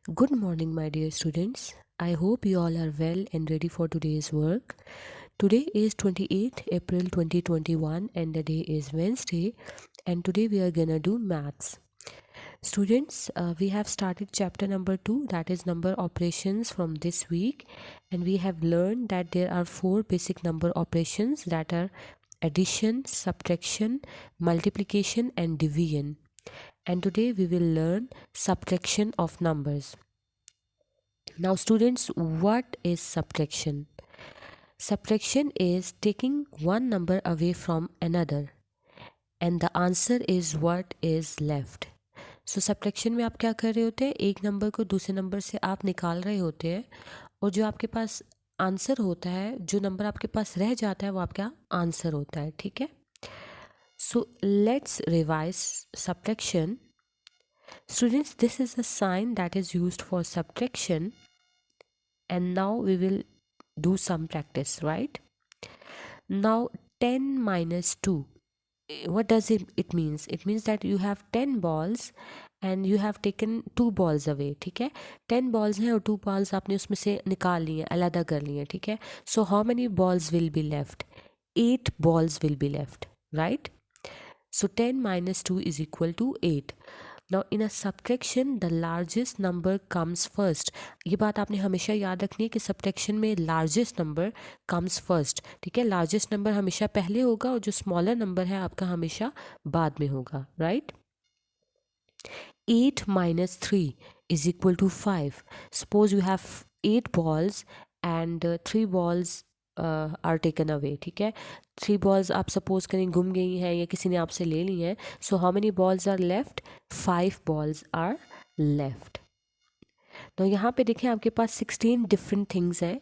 Good morning, my dear students. I hope you all are well and ready for today's work. Today is 28th April 2021 and the day is Wednesday, and today we are gonna do maths. Students, we have started chapter number 2, that is number operations, from this week, and we have learned that there are four basic number operations, that are addition, subtraction, multiplication and division. And today we will learn subtraction of numbers. Now, students, what is subtraction? Subtraction is taking one number away from another, and the answer is what is left. So subtraction में आप क्या कर रहे होते हैं, एक number को दूसरे नंबर से आप निकाल रहे होते हैं, और जो आपके पास आंसर होता है, जो नंबर आपके पास रह जाता है, वो आपका आंसर होता है. ठीक है. So let's revise subtraction. Students, this is a sign that is used for subtraction, and now we will do some practice, right? Now 10 minus 2, what does it means? It means that you have 10 balls and you have taken 2 balls away. ठीक है, 10 balls हैं और 2 balls आपने उसमें से निकाल लिए, अलग कर लिए. ठीक है, so how many balls will be left? 8 balls will be left, right? So 10 minus 2 is equal to 8. Now in a subtraction the largest number comes first. ये बात आपने हमेशा याद रखनी है कि subtraction में largest number comes first. ठीक है, largest number हमेशा पहले होगा और जो smaller number है आपका हमेशा बाद में होगा, right? 8 minus 3 is equal to 5. Suppose you have 8 balls and 3 balls are taken away. ठीक है, 3 balls आप suppose करें गुम गई हैं या किसी ने आपसे ले ली हैं. So how many balls are left? 5 balls are left. तो यहाँ पे देखिए आपके पास 16 different things हैं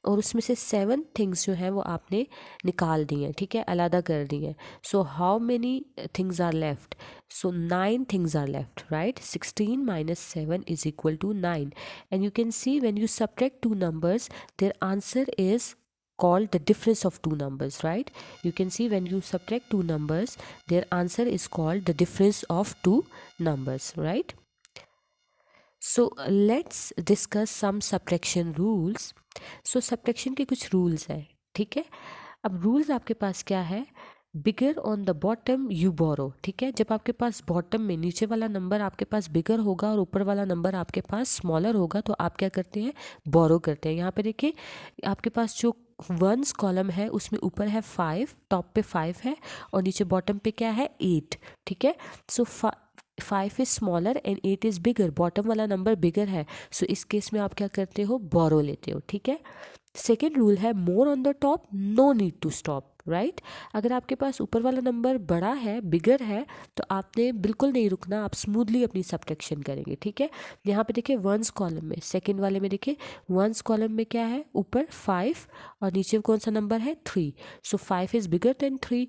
और उसमें से 7 things जो हैं वो आपने निकाल दी हैं. ठीक है, अलग कर दी हैं. So how many things are left? So 9 things are left, right? 16 minus 7 is equal to 9. And you can see when you subtract two numbers, their answer is called the difference of two numbers, right? You can see when you subtract two numbers, their answer is called the difference of two numbers, right? So let's discuss some subtraction rules. So subtraction के कुछ rules हैं. ठीक है, अब rules आपके पास क्या है? बिगर on the bottom you बोरो. ठीक है, जब आपके पास बॉटम में नीचे वाला नंबर आपके पास बिगर होगा और ऊपर वाला नंबर आपके पास स्मॉलर होगा तो आप क्या करते हैं? बोरो करते हैं. यहाँ पे देखिए आपके पास जो वंस कॉलम है उसमें ऊपर है 5, टॉप पे 5 है और नीचे बॉटम पे क्या है? 8. ठीक है, सो 5 is smaller and 8 is bigger. Bottom वाला नंबर बिगर है, सो इस केस में आप क्या करते हो? बोरो लेते हो. ठीक है, सेकेंड रूल है more on the top no need to stop, right? अगर आपके पास ऊपर वाला नंबर बड़ा है, बिगर है, तो आपने बिल्कुल नहीं रुकना, आप स्मूथली अपनी सब्ट्रैक्शन करेंगे. ठीक है, यहाँ पे देखिए वंस कॉलम में, सेकंड वाले में देखिए वंस कॉलम में क्या है? ऊपर 5 और नीचे कौन सा नंबर है? 3. So 5 is bigger than 3.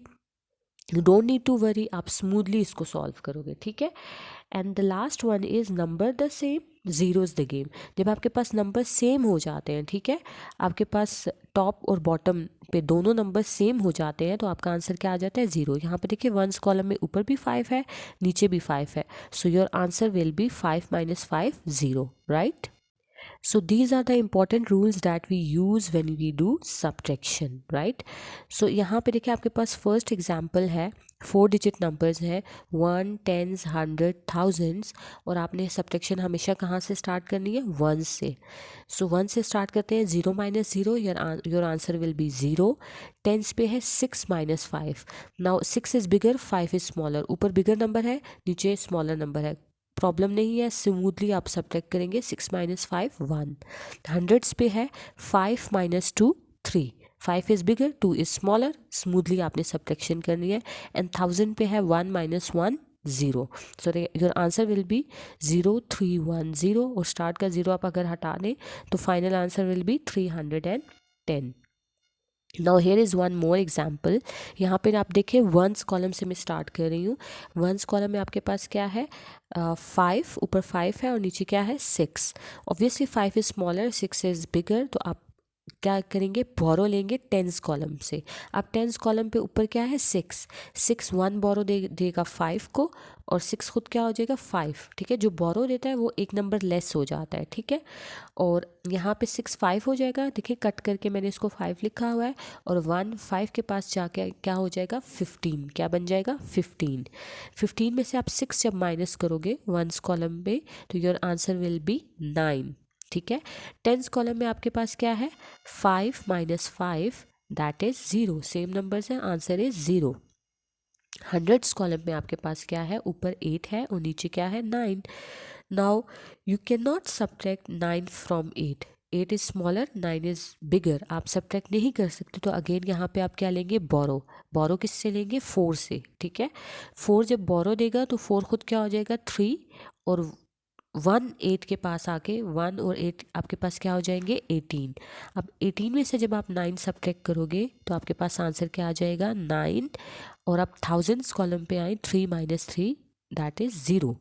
You don't need to worry, आप स्मूथली इसको सॉल्व करोगे. ठीक है, and the last one is number the same zero is the game. जब आपके पास नंबर सेम हो जाते हैं, ठीक है, आपके पास टॉप और बॉटम पे दोनों नंबर सेम हो जाते हैं तो आपका आंसर क्या आ जाता है? ज़ीरो. यहाँ पे देखिए वंस कॉलम में ऊपर भी 5 है, नीचे भी 5 है, so your answer will B 5 minus 5, 0, right? So these are the important rules that we use when we do subtraction, right? So यहाँ पे देखिए आपके पास फर्स्ट एग्जाम्पल है, 4 डिजिट नंबर्स हैं, 1, 10, 100, थाउजेंड्स, और आपने सब्ट्रैक्शन हमेशा कहाँ से स्टार्ट करनी है? 1 से. सो 1 से स्टार्ट करते हैं. 0 minus 0, your answer will be 0. Tens पे है 6 minus 5. Now 6 is bigger, 5 is smaller. ऊपर बिगर नंबर है, नीचे स्मॉलर नंबर है, प्रॉब्लम नहीं है, स्मूथली आप सब्ट्रैक्ट करेंगे. 6 minus 5, 1. हंड्रेड्स पे है 5 minus 2, 3. 5 is bigger, 2 is smaller, smoothly आपने सब्ट्रैक्शन करनी है. एंड 1000 पे है 1 minus 1, 0. So your answer will be 0, 3, 1, 0, और स्टार्ट का 0 आप अगर हटा दें तो final answer will B 310. Now here is one more example. यहाँ पे आप देखिए वंस कॉलम से मैं स्टार्ट कर रही हूँ. वंस कॉलम में आपके पास क्या है? 5, ऊपर 5 है और नीचे क्या है? 6. ऑब्वियसली 5 इज़ स्मॉलर, 6 इज़ बिगर, तो आप क्या करेंगे, बोरो लेंगे टेंस कॉलम से। अब टेंस कॉलम पे ऊपर क्या है, 6, 6 1 बोरो देगा 5 को, और 6 खुद क्या हो जाएगा 5, ठीक है। जो बोरो देता है वो एक नंबर लेस हो जाता है, ठीक है। और यहाँ पे 6 5 हो जाएगा, देखिए कट करके मैंने इसको 5 लिखा हुआ है, और 1 5 के पास जाके क्या हो जाएगा 15, क्या बन जाएगा 15। 15 में से आप 6 जब माइनस करोगे वंस कॉलम पे, तो योर आंसर विल बी 9, ठीक है। टेंस कॉलम में आपके पास क्या है, 5 minus 5 that is 0, same numbers हैं, आंसर इज 0। हंड्रेड्स कॉलम में आपके पास क्या है, ऊपर 8 है और नीचे क्या है 9। Now you can not subtract 9 from 8, 8 is smaller 9 is bigger, आप सब्ट्रैक्ट नहीं कर सकते। तो अगेन यहाँ पे आप क्या लेंगे, बोरो। बोरो किससे लेंगे, 4 से, ठीक है। 4 जब बोरो देगा तो 4 खुद क्या हो जाएगा 3, और 1 8 के पास आके 1 और 8 आपके पास क्या हो जाएंगे 18। अब 18 में से जब आप 9 सब्ट्रैक्ट करोगे तो आपके पास आंसर क्या आ जाएगा 9। और आप थाउजेंड्स कॉलम पे आए, 3 माइनस 3 दैट इज 0,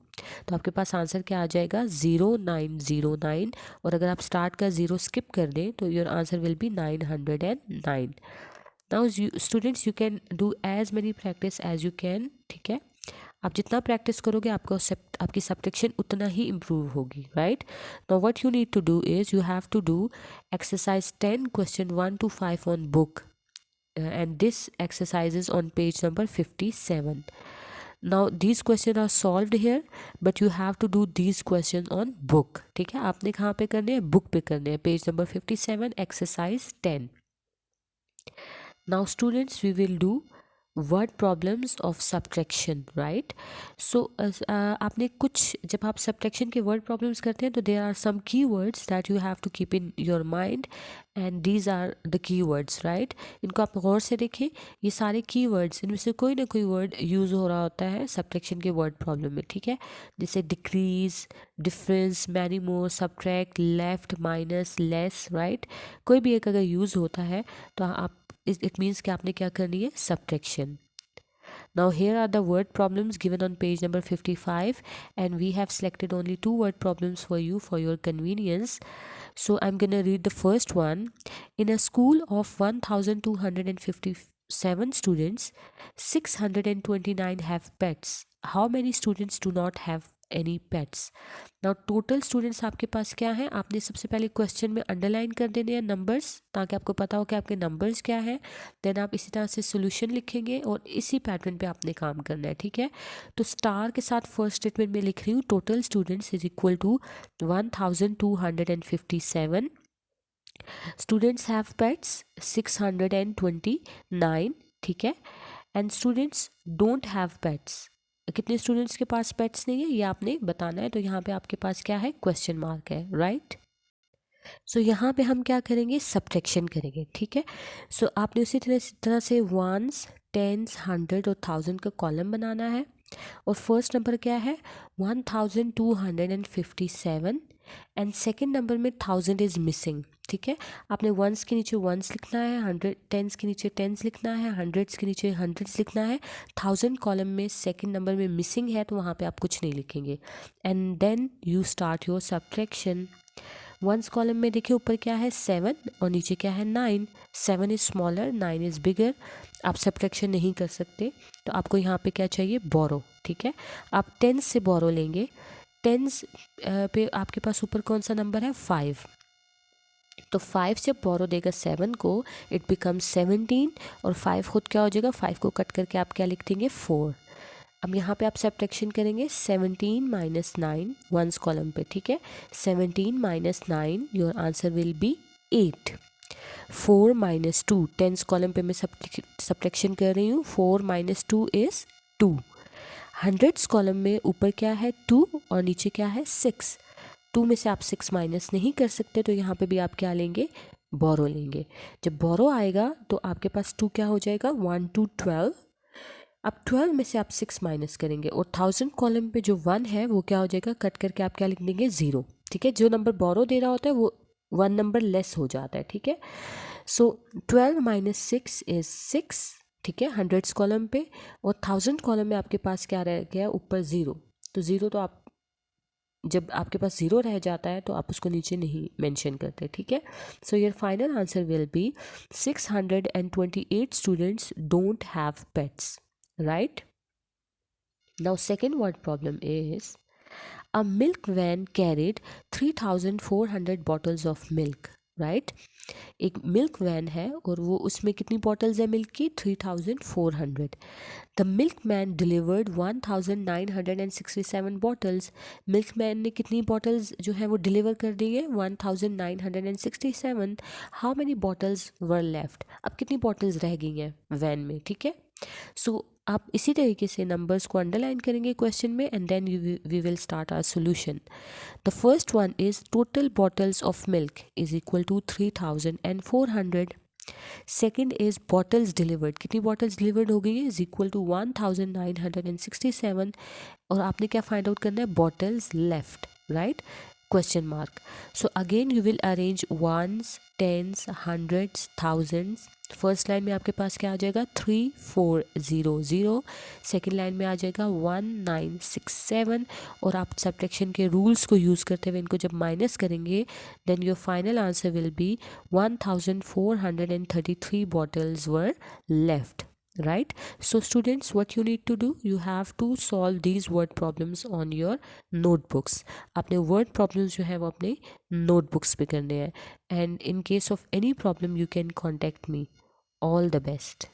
तो आपके पास आंसर क्या आ जाएगा 0909। और अगर आप स्टार्ट का 0 स्किप कर दें तो your answer will be 909। Now students you can do as many practice as you can, ठीक है। आप जितना प्रैक्टिस करोगे आपकी सब्ट्रैक्शन उतना ही इम्प्रूव होगी, right. Now what you need to do is you have to do exercise 10 question 1 to 5 on book, and this exercise is on page number 57. Now these questions are solved here, but you have to do these questions on book, ठीक है। आपने कहाँ पे करने हैं, book पे करने हैं, page number 57 exercise 10। Now students we will do word problems of subtraction, right? So आपने कुछ, जब आप subtraction के word problems करते हैं तो there are some keywords that you have to keep in your mind, and these are the keywords, right? इनको आप गौर से देखें, ये सारे keywords, इनमें से कोई ना कोई word use हो रहा होता है subtraction के word problem में, ठीक है। जैसे decrease, difference, many more, subtract, left, minus, less, right? कोई भी एक अगर use होता है तो आप it means कि आपने क्या करनी है, subtraction. Now here are the word problems given on page number 55, and we have selected only 2 word problems for you for your convenience. So I'm going to read the first one. In a school of 1257 students, 629 have pets. How many students do not have any pets? Now total students आपके पास क्या है, आपने सबसे पहले question में underline कर देने हैं नंबर्स, ताकि आपको पता हो कि आपके नंबर्स क्या है। देन आप इसी तरह से सोल्यूशन लिखेंगे और इसी पैटर्न पे आपने काम करना है, ठीक है। तो स्टार के साथ फर्स्ट स्टेटमेंट में लिख रही हूँ, total students is equal to 1257, students have pets 629, ठीक है। And students don't have pets, कितने स्टूडेंट्स के पास पेट्स नहीं है ये आपने बताना है। तो यहाँ पे आपके पास क्या है, क्वेश्चन मार्क है, राइट। सो यहाँ पे हम क्या करेंगे, सब्ट्रैक्शन करेंगे, ठीक है। सो आपने उसी तरह से वंस, टेंस, 100 और 1000 का कॉलम बनाना है। और फर्स्ट नंबर क्या है 1257, एंड सेकेंड नंबर में 1000 इज मिसिंग, ठीक है। आपने वंस के नीचे वंस लिखना है, 100 टेंस के नीचे टेंस लिखना है, हंड्रेड्स के नीचे हंड्रेड्स लिखना है। 1000 कॉलम में सेकेंड नंबर में मिसिंग है तो वहाँ पे आप कुछ नहीं लिखेंगे, and then you start your subtraction. Ones column में देखिए ऊपर क्या है 7 और नीचे क्या है 9, 7 इज स्मॉलर 9 इज बिगर, आप सब्ट्रैक्शन नहीं कर सकते तो आपको यहाँ पे क्या चाहिए, बोरो, ठीक है। आप टेंस से बोरो लेंगे, टेंस पे आपके पास ऊपर कौन सा नंबर है 5, तो 5 जब बोरो देगा 7 को इट बिकम्स 17, और 5 खुद क्या हो जाएगा, 5 को कट करके आप क्या लिख देंगे 4। अब यहाँ पे आप सब्ट्रैक्शन करेंगे 17 माइनस 9 वंस कॉलम पे, ठीक है। 17 minus 9 your answer will B 8। 4 minus 2 tens column पे मैं सब्ट्रैक्शन कर रही हूँ, 4 माइनस 2 इज 2। हंड्रेड्स कॉलम में ऊपर क्या है 2 और नीचे क्या है 6, 2 में से आप 6 माइनस नहीं कर सकते तो यहाँ पे भी आप क्या लेंगे, बोरो लेंगे। जब बोरो आएगा तो आपके पास 2 क्या हो जाएगा 1 to 12, अब 12 में से आप 6 माइनस करेंगे, और 1000 कॉलम पे जो 1 है वो क्या हो जाएगा, कट करके आप क्या लिख देंगे 0, ठीक है। जो नंबर बोरो दे रहा होता है वो 1 नंबर लेस हो जाता है, ठीक है। सो 12 माइनस 6 इज 6, ठीक है, हंड्रेड्स कॉलम पे। और 1000 कॉलम में आपके पास क्या रह गया ऊपर 0, तो 0 तो आप जब आपके पास ज़ीरो रह जाता है तो आप उसको नीचे नहीं मेंशन करते, ठीक है। So your final answer will B 628 students don't have pets, right. Now second word problem is a milk van carried 3,400 bottles of milk, right? एक मिल्क वैन है और वो उसमें कितनी बॉटल्स है मिल्क की? 3,400। The milk man delivered 1,967 bottles. Milk man ने कितनी बॉटल्स जो है वो डिलीवर कर दी है? 1,967। How many bottles were left? अब कितनी बॉटल्स रह गई हैं वैन में, ठीक है। सो आप इसी तरीके से नंबर्स को अंडरलाइन करेंगे क्वेश्चन में and then we will start our solution. The first one is total bottles of milk is equal to 3,400। Second is bottles delivered, कितनी बॉटल्स डिलीवर्ड हो गई है? Is equal to 1,967। और आपने क्या फाइंड आउट करना है? Bottles left, right, question mark. So again you will arrange ones, tens, hundreds, thousands. First line में आपके पास क्या आ जाएगा? 3,400। सेकेंड लाइन में आ जाएगा 1,967। और आप सब्ट्रैक्शन के रूल्स को यूज़ करते हुए इनको जब माइनस करेंगे then your final answer will be 1,433 bottles were left, right? So students, what you need to do, you have to solve these word problems on your notebooks. अपने word problems जो है वो अपने notebooks पे करने हैं, and in case of any problem you can contact me. All the best.